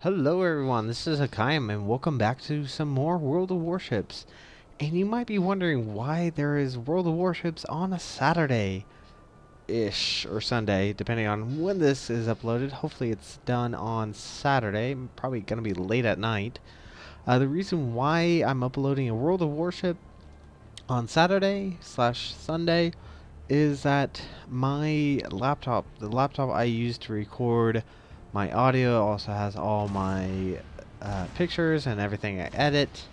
Hello everyone, this is Hakaym and welcome back to some more World of Warships. And you might be wondering why there is World of Warships on a Saturday-ish or Sunday, depending on when this is uploaded. Hopefully it's done on Saturday, probably going to be late at night. The reason why I'm uploading a World of Warship on Saturday/Sunday is that my laptop, the laptop I use to record my audio, also has all my pictures and everything I edit,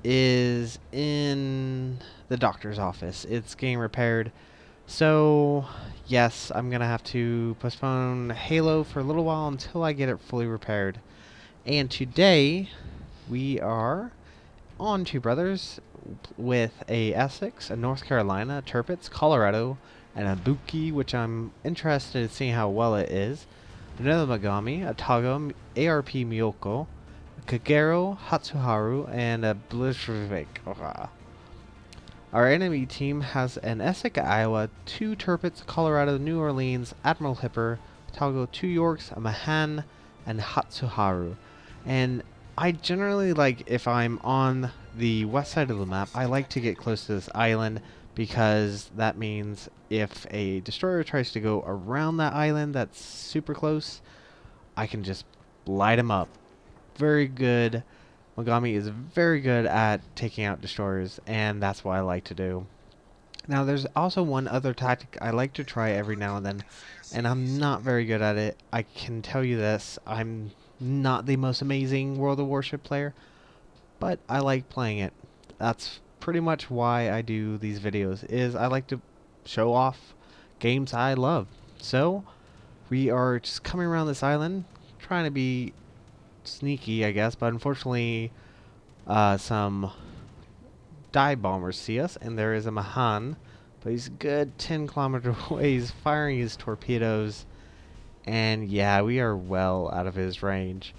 is in the doctor's office. It's getting repaired. So, yes, I'm going to have to postpone Halo for a little while until I get it fully repaired. And today, we are on Two Brothers with a Essex, a North Carolina, a Tirpitz, Colorado, and a Buki, which I'm interested in seeing how well it is. Another Mogami, a Tago, ARP Miyoko, a Kagero, Hatsuharu, and a Blizzvik. Our enemy team has an Essex, Iowa, two Tirpitz, Colorado, New Orleans, Admiral Hipper, Tago, two Yorks, a Mahan, and Hatsuharu. And I generally like, if I'm on the west side of the map, I like to get close to this island because that means if a destroyer tries to go around that island that's super close, I can just light him up. Very good. Mogami is very good at taking out destroyers, and that's what I like to do. Now, there's also one other tactic I like to try every now and then, and I'm not very good at it. I can tell you this, I'm not the most amazing World of Warship player, but I like playing it. That's pretty much why I do these videos, is I like to show off games I love. So, we are just coming around this island, trying to be sneaky, I guess, but unfortunately, some dive bombers see us, and there is a Mahan, but he's a good 10 kilometers away. He's firing his torpedoes, and yeah, we are well out of his range.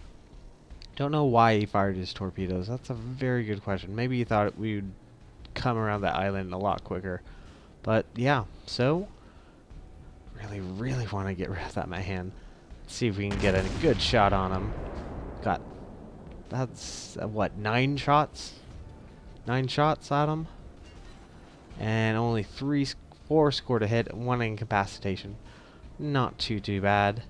Don't know why he fired his torpedoes. That's a very good question. Maybe he thought we would come around the island a lot quicker. But yeah, so really want to get rid of that Mahan. Let's see if we can get a good shot on him. That's what, 9 shots? 9 shots at him, and only 4 scored a hit, 1 incapacitation. Not too bad.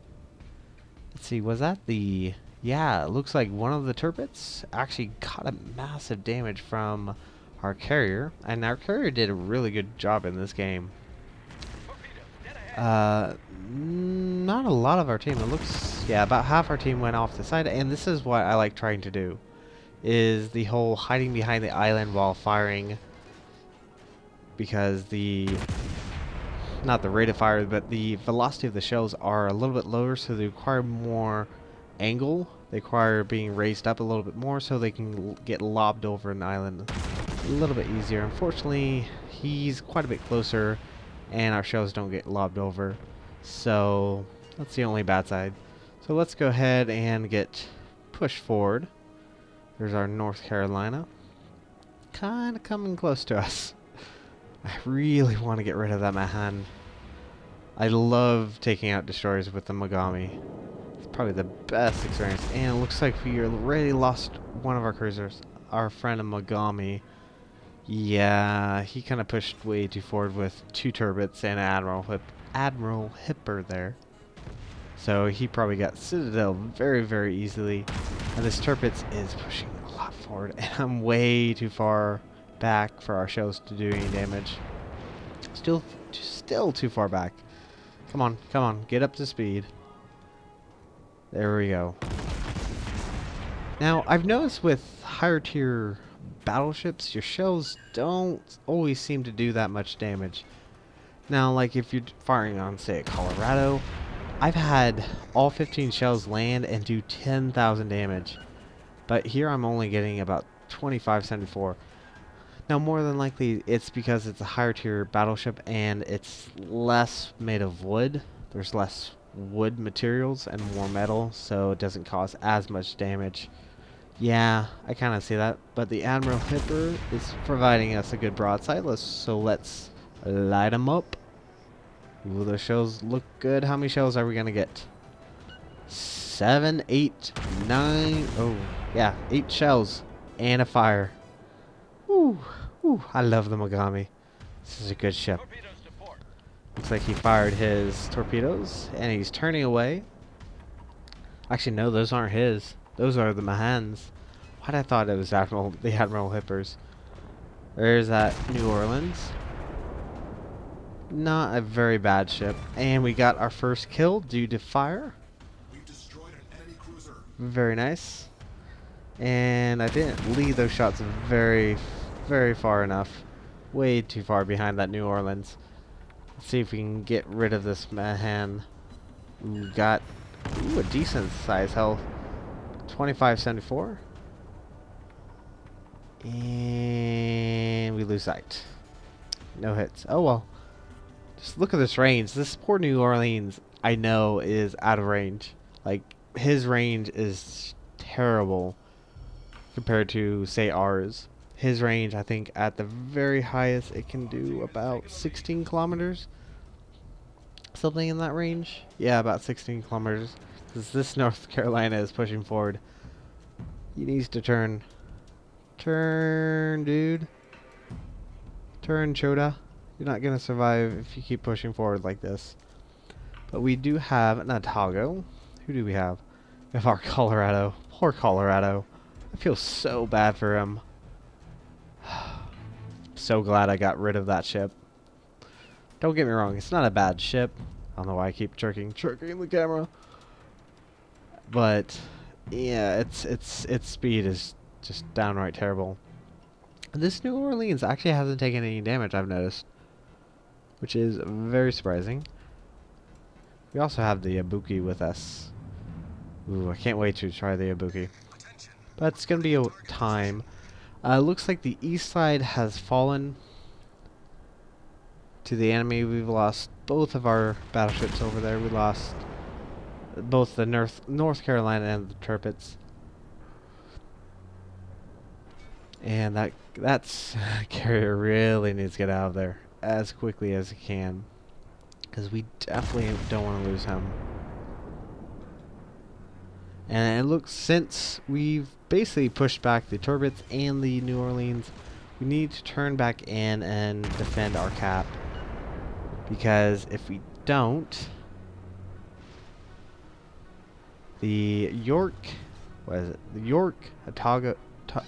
Let's see, was that the... Yeah, it looks like one of the Tirpitz actually got a massive damage from our carrier, and our carrier did a really good job in this game. Not a lot of our team. It looks, yeah, about half our team went off the side, and this is what I like trying to do, is the whole hiding behind the island while firing, because not the rate of fire, but the velocity of the shells are a little bit lower, so they require more angle. They require being raised up a little bit more so they can get lobbed over an island a little bit easier. Unfortunately, he's quite a bit closer, and our shells don't get lobbed over, so that's the only bad side. So let's go ahead and get pushed forward. There's our North Carolina, kind of coming close to us. I really want to get rid of that Mahan. I love taking out destroyers with the Mogami. It's probably the best experience. And it looks like we already lost one of our cruisers, our friend Mogami. Yeah, he kind of pushed way too forward with 2 Tirpitz and Admiral Hipper there. So he probably got Citadel very easily. And this Tirpitz is pushing a lot forward, and I'm way too far back for our shells to do any damage. Still too far back. Come on, get up to speed. There we go. Now, I've noticed with higher tier battleships, your shells don't always seem to do that much damage. Now, like if you're firing on, say, a Colorado, I've had all 15 shells land and do 10,000 damage. But here I'm only getting about 2574. Now, more than likely, it's because it's a higher tier battleship and it's less made of wood. There's less wood materials and more metal, so it doesn't cause as much damage. Yeah, I kind of see that. But the Admiral Hipper is providing us a good broadside. So let's light them up. Ooh, those shells look good. How many shells are we going to get? 7, 8, 9. Oh, yeah, 8 shells and a fire. Ooh, ooh, I love the Mogami. This is a good ship. Looks like he fired his torpedoes and he's turning away. Actually, no, those aren't his. Those are the Mahan's. Why'd I thought it was the Admiral Hippers? There's that New Orleans. Not a very bad ship. And we got our first kill due to fire. We've destroyed an enemy cruiser. Very nice. And I didn't lead those shots very, very far enough. Way too far behind that New Orleans. Let's see if we can get rid of this Mahan. We got a decent size health. 2574. And we lose sight. No hits. Oh well. Just look at this range. This poor New Orleans, I know, is out of range. Like, his range is terrible compared to, say, ours. His range, I think, at the very highest, it can do about 16 kilometers. Something in that range. Yeah, about 16 kilometers. Because this North Carolina is pushing forward. He needs to turn. Turn, dude. Turn, Choda. You're not going to survive if you keep pushing forward like this. But we do have an Otago. Who do we have? We have our Colorado. Poor Colorado. I feel so bad for him. So glad I got rid of that ship. Don't get me wrong, it's not a bad ship. I don't know why I keep jerking the camera. But yeah, its speed is just downright terrible. This New Orleans actually hasn't taken any damage, I've noticed, which is very surprising. We also have the Ibuki with us. Ooh, I can't wait to try the Ibuki. But it's gonna be a time. Looks like the east side has fallen to the enemy. We've lost both of our battleships over there. We lost both the North Carolina and the Tirpitz. And that's carrier really needs to get out of there as quickly as it can, because we definitely don't want to lose him. And it looks, since we've basically pushed back the Tirpitz and the New Orleans, we need to turn back in and defend our cap, because if we don't, the York, what is it? The York, Otago.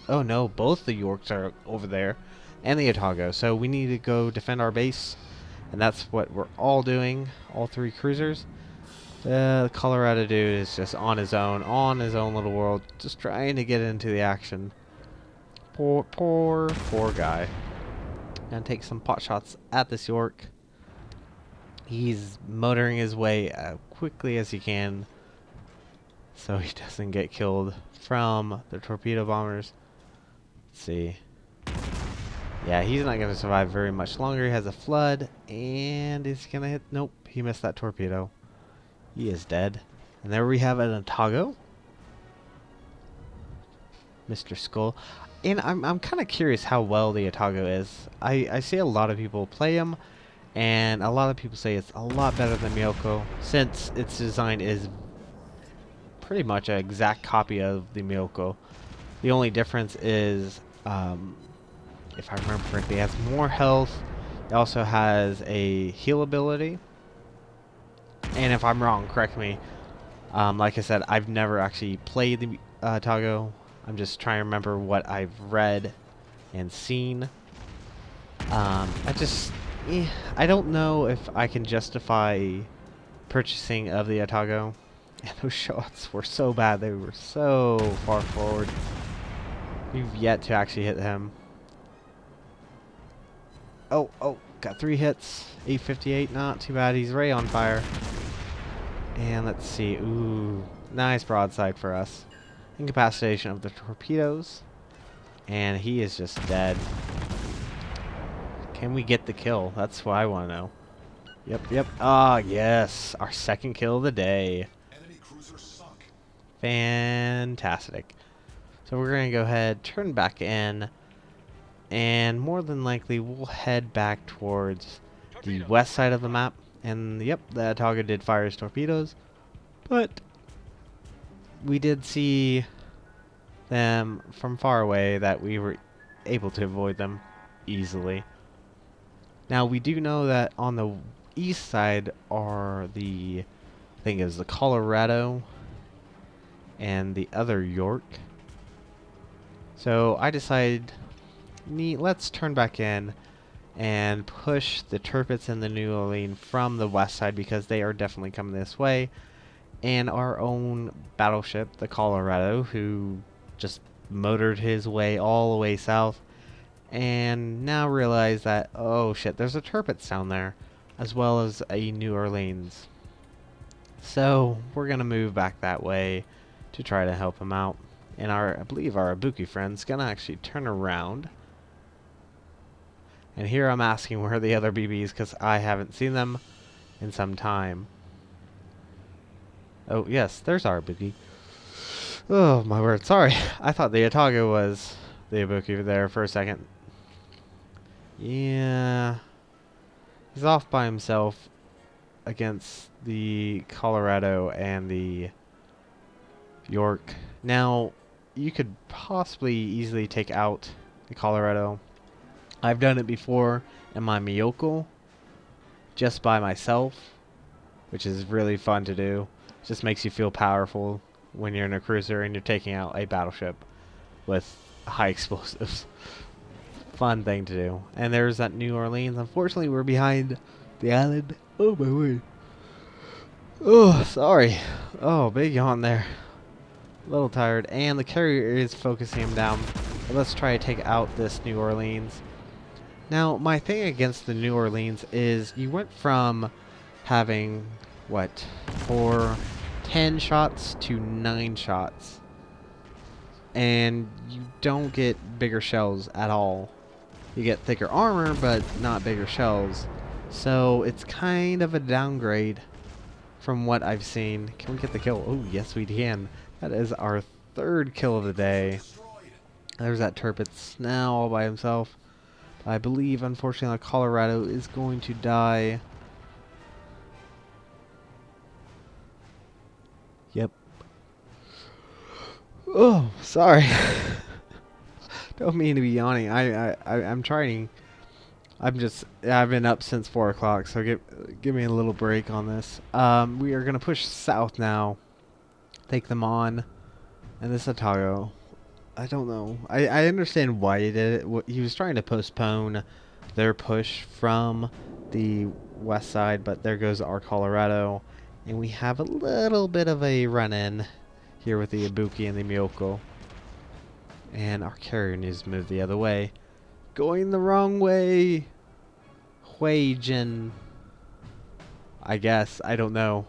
Oh no, both the Yorks are over there, and the Otago. So we need to go defend our base, and that's what we're all doing. All three cruisers. The Colorado dude is just on his own little world, just trying to get into the action. Poor guy. Gonna take some pot shots at this York. He's motoring his way as quickly as he can, so he doesn't get killed from the torpedo bombers. Let's see. Yeah, he's not going to survive very much longer. He has a flood, and he's going to hit... Nope, he missed that torpedo. He is dead. And there we have an Otago. Mr. Skull. And I'm kind of curious how well the Otago is. I see a lot of people play him, and a lot of people say it's a lot better than Miyoko, since its design is pretty much an exact copy of the Miyoko. The only difference is, if I remember correctly, it has more health. It also has a heal ability. And if I'm wrong, correct me. Like I said, I've never actually played the Otago. I'm just trying to remember what I've read and seen. I don't know if I can justify purchasing of the Otago. And those shots were so bad. They were so far forward. We've yet to actually hit him. Oh, got 3 hits. 858, not too bad. He's right on fire. And let's see. Ooh, nice broadside for us. Incapacitation of the torpedoes. And he is just dead. Can we get the kill? That's what I want to know. Yep. Ah, yes. Our second kill of the day. Enemy cruiser sunk. Fantastic. So we're going to go ahead, turn back in, and more than likely we'll head back towards the west side of the map. And yep, the Otago did fire his torpedoes, but we did see them from far away, that we were able to avoid them easily. Now we do know that on the east side are the, I think it was the Colorado and the other York. So I decided, let's turn back in and push the Tirpitz and the New Orleans from the west side, because they are definitely coming this way. And our own battleship, the Colorado, who just motored his way all the way south, and now realize that, oh shit, there's a Tirpitz down there, as well as a New Orleans. So we're gonna move back that way to try to help him out. And I believe our Ibuki friend's gonna actually turn around. And here I'm asking where are the other BBs, because I haven't seen them in some time. Oh yes, there's our Ibuki. Oh my word, sorry. I thought the Otago was the Ibuki there for a second. Yeah. He's off by himself against the Colorado and the York. Now, you could possibly easily take out the Colorado. I've done it before in my Miyoko, just by myself, which is really fun to do. It just makes you feel powerful when you're in a cruiser and you're taking out a battleship with high explosives. Fun thing to do. And there's that New Orleans. Unfortunately, we're behind the island. Oh my word. Oh, sorry. Oh, big yawn there. A little tired. And the carrier is focusing him down. But let's try to take out this New Orleans. Now, my thing against the New Orleans is you went from having, what, 10 shots to 9 shots. And you don't get bigger shells at all. You get thicker armor, but not bigger shells. So it's kind of a downgrade from what I've seen. Can we get the kill? Oh, yes we can. That is our 3rd kill of the day. There's that Tirpitz now all by himself. I believe, unfortunately, Colorado is going to die. Yep. Oh, sorry. Don't mean to be yawning. I'm trying. I've been up since 4 o'clock, so give me a little break on this. We are gonna push south now. Take them on. And this Otago, I don't know. I understand why he did it. He was trying to postpone their push from the west side, but there goes our Colorado. And we have a little bit of a run-in here with the Ibuki and the Miyoko. And our carrier needs to move the other way. Going the wrong way. Huijin. I guess. I don't know.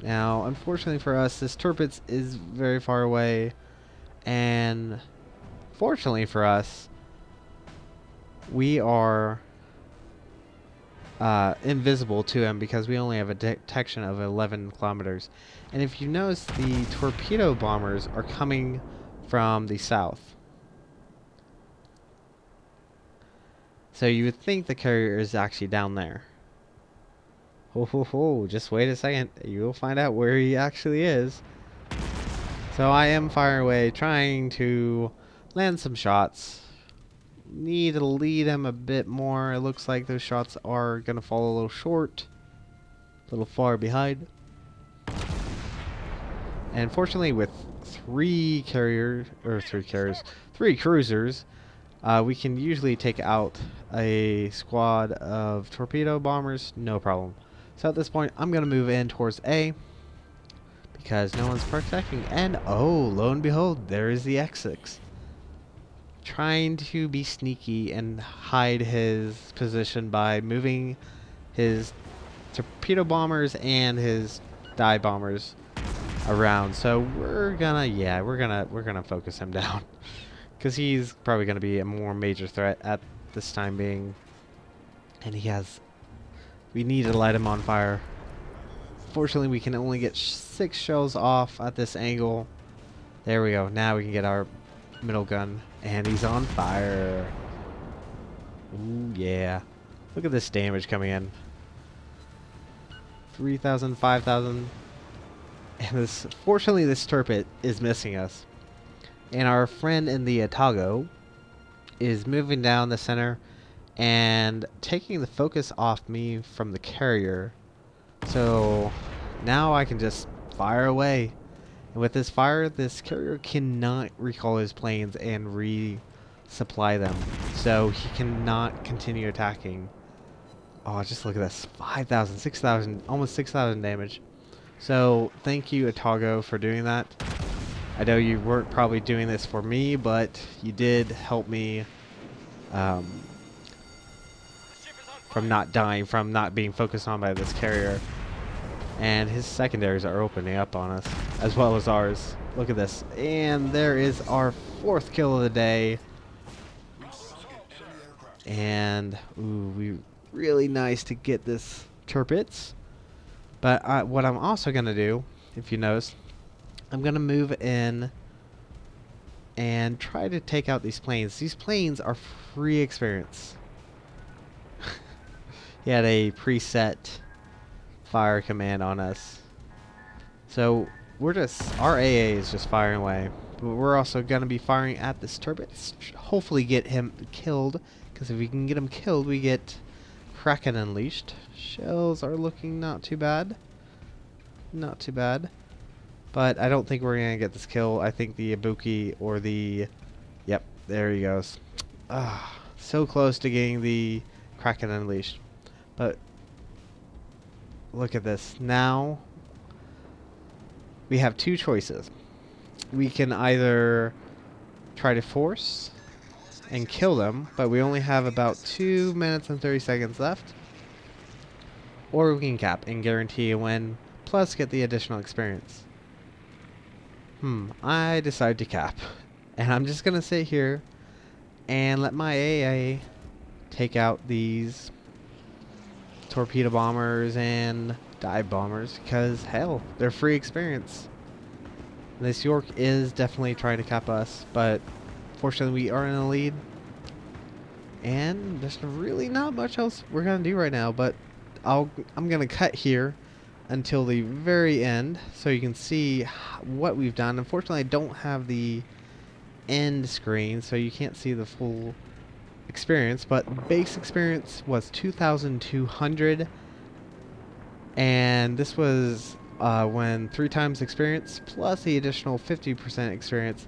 Now, unfortunately for us, this Tirpitz is very far away. And fortunately for us, we are invisible to him because we only have a detection of 11 kilometers. And if you notice, the torpedo bombers are coming from the south. So you would think the carrier is actually down there. Ho ho ho, just wait a second. You will find out where he actually is. So I am firing away, trying to land some shots. Need to lead him a bit more. It looks like those shots are going to fall a little short. A little far behind. And fortunately with 3 cruisers, we can usually take out a squad of torpedo bombers, no problem. So at this point, I'm going to move in towards A, because no one's protecting. And oh, lo and behold, there is the X6. Trying to be sneaky and hide his position by moving his torpedo bombers and his dive bombers around. So we're gonna focus him down, because he's probably gonna be a more major threat at this time being. And we need to light him on fire. Fortunately, we can only get 6 shells off at this angle. There we go. Now we can get our middle gun, and he's on fire. Ooh, yeah. Look at this damage coming in. 3,000, 5,000. And this, fortunately, this turret is missing us. And our friend in the Atago is moving down the center and taking the focus off me from the carrier. So now I can just fire away. And with this fire, this carrier cannot recall his planes and resupply them. So he cannot continue attacking. Oh, just look at this. 5,000, 6,000, almost 6,000 damage. So thank you, Atago, for doing that. I know you weren't probably doing this for me, but you did help me from not dying, from not being focused on by this carrier. And his secondaries are opening up on us, as well as ours. Look at this. And there is our 4th kill of the day. And, ooh, really nice to get this turrets. But what I'm also going to do, if you notice, I'm going to move in and try to take out these planes. These planes are free experience. He had a preset fire command on us. So we're just, our AA is just firing away. But we're also going to be firing at this turret. Hopefully get him killed. Because if we can get him killed, we get Kraken unleashed. Shells are looking not too bad. Not too bad. But I don't think we're going to get this kill. I think the Ibuki or the... Yep, there he goes. Ah, so close to getting the Kraken unleashed. But look at this. Now we have 2 choices. We can either try to force and kill them, but we only have about 2 minutes and 30 seconds left. Or we can cap and guarantee a win, plus get the additional experience. I decide to cap. And I'm just going to sit here and let my AA take out these torpedo bombers and dive bombers, because hell, they're free experience. This York is definitely trying to cap us, but fortunately we are in the lead. And there's really not much else we're going to do right now, but I'm going to cut here until the very end so you can see what we've done. Unfortunately, I don't have the end screen, so you can't see the full experience, but base experience was 2,200, and this was when 3 times experience plus the additional 50% experience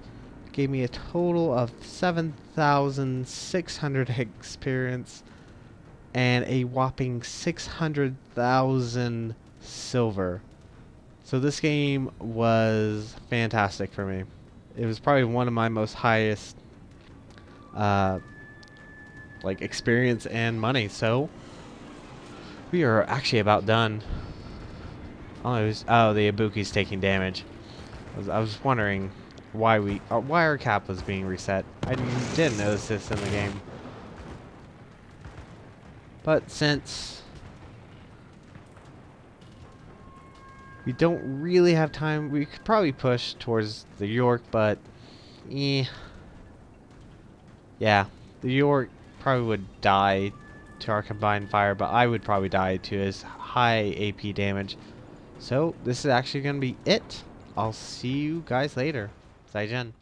gave me a total of 7,600 experience and a whopping 600,000 silver. So this game was fantastic for me. It was probably one of my most highest like experience and money. So we are actually about done. Oh, the Ibuki's taking damage. I was wondering why why our cap was being reset. I didn't notice this in the game. But since we don't really have time, we could probably push towards the York, but yeah, the York probably would die to our combined fire, but I would probably die to his high AP damage. So this is actually going to be it. I'll see you guys later. Zaijian.